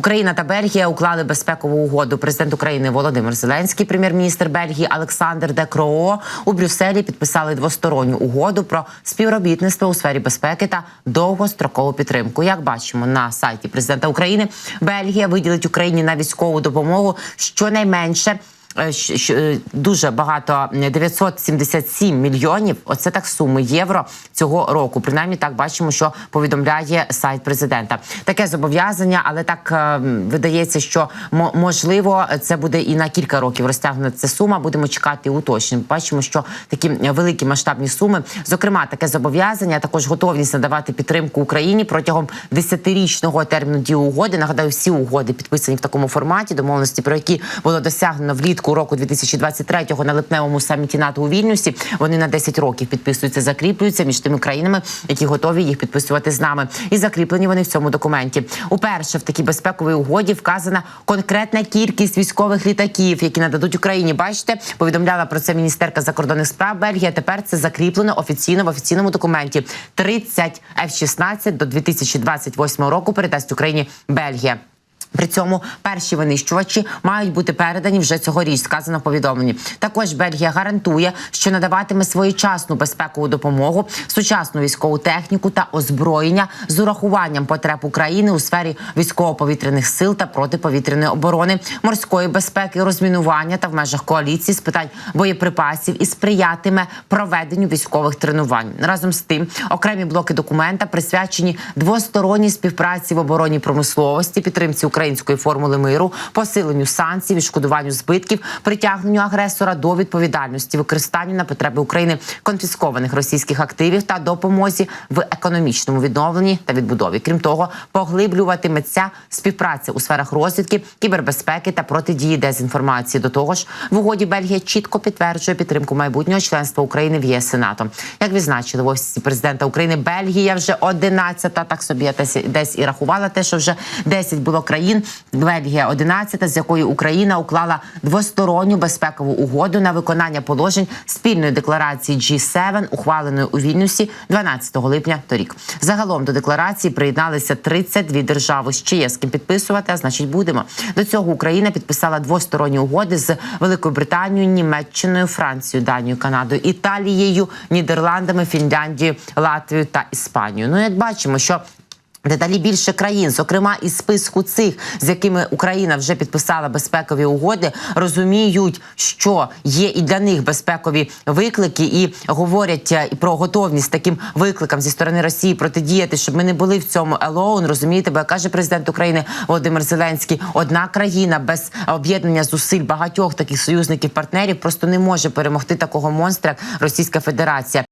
Україна та Бельгія уклали безпекову угоду. Президент України Володимир Зеленський, прем'єр-міністр Бельгії Олександр Де Кроо у Брюсселі підписали двосторонню угоду про співробітництво у сфері безпеки та довгострокову підтримку. Як бачимо на сайті президента України, Бельгія виділить Україні на військову допомогу щонайменше дуже багато, 977 мільйонів, оце так суми євро цього року. Принаймні так бачимо, що повідомляє сайт президента. Таке зобов'язання, але так видається, що можливо це буде і на кілька років розтягнена ця сума. Будемо чекати уточнень. Бачимо, що такі великі масштабні суми, зокрема таке зобов'язання, а також готовність надавати підтримку Україні протягом 10-річного терміну дії угоди. Нагадаю, всі угоди підписані в такому форматі, домовленості про які було досягнено влітку року 2023-го на липневому саміті НАТО у Вільнюсі. Вони на 10 років підписуються, закріплюються між тими країнами, які готові їх підписувати з нами. І закріплені вони в цьому документі. Уперше в такій безпековій угоді вказана конкретна кількість військових літаків, які нададуть Україні. Бачите, повідомляла про це міністерка закордонних справ Бельгії. Тепер це закріплено офіційно в офіційному документі. 30 F-16 до 2028 року передасть Україні Бельгія. При цьому перші винищувачі мають бути передані вже цьогоріч, сказано в повідомленні. Також Бельгія гарантує, що надаватиме своєчасну безпекову допомогу, сучасну військову техніку та озброєння з урахуванням потреб України у сфері військово-повітряних сил та протиповітряної оборони, морської безпеки, розмінування та в межах коаліції з питань боєприпасів і сприятиме проведенню військових тренувань. Разом з тим, окремі блоки документа присвячені двосторонній співпраці в оборонній промисловості, підтримці української формули миру, посиленню санкцій, відшкодуванню збитків, притягненню агресора до відповідальності, використанню на потреби України конфіскованих російських активів та допомозі в економічному відновленні та відбудові. Крім того, поглиблюватиметься співпраця у сферах розвідки, кібербезпеки та протидії дезінформації. До того ж, в угоді Бельгія чітко підтверджує підтримку майбутнього членства України в ЄС і НАТО. Як відзначили в Офісі президента України, Бельгія вже 11-та, так собі я десь і рахувала те, що вже 10 було країн. Бельгія 11-та, з якою Україна уклала двосторонню безпекову угоду на виконання положень спільної декларації G7, ухваленої у Вільнюсі 12 липня торік. Загалом до декларації приєдналися 32 держави. Ще є з ким підписувати, а значить будемо. До цього Україна підписала двосторонні угоди з Великою Британією, Німеччиною, Францією, Данією, Канадою, Італією, Нідерландами, Фінляндією, Латвією та Іспанією. Ну, як бачимо, що дедалі більше країн, зокрема із списку цих, з якими Україна вже підписала безпекові угоди, розуміють, що є і для них безпекові виклики, і говорять про готовність таким викликам зі сторони Росії протидіяти, щоб ми не були в цьому alone, розумієте, бо, як каже президент України Володимир Зеленський, одна країна без об'єднання зусиль багатьох таких союзників-партнерів просто не може перемогти такого монстра, як Російська Федерація.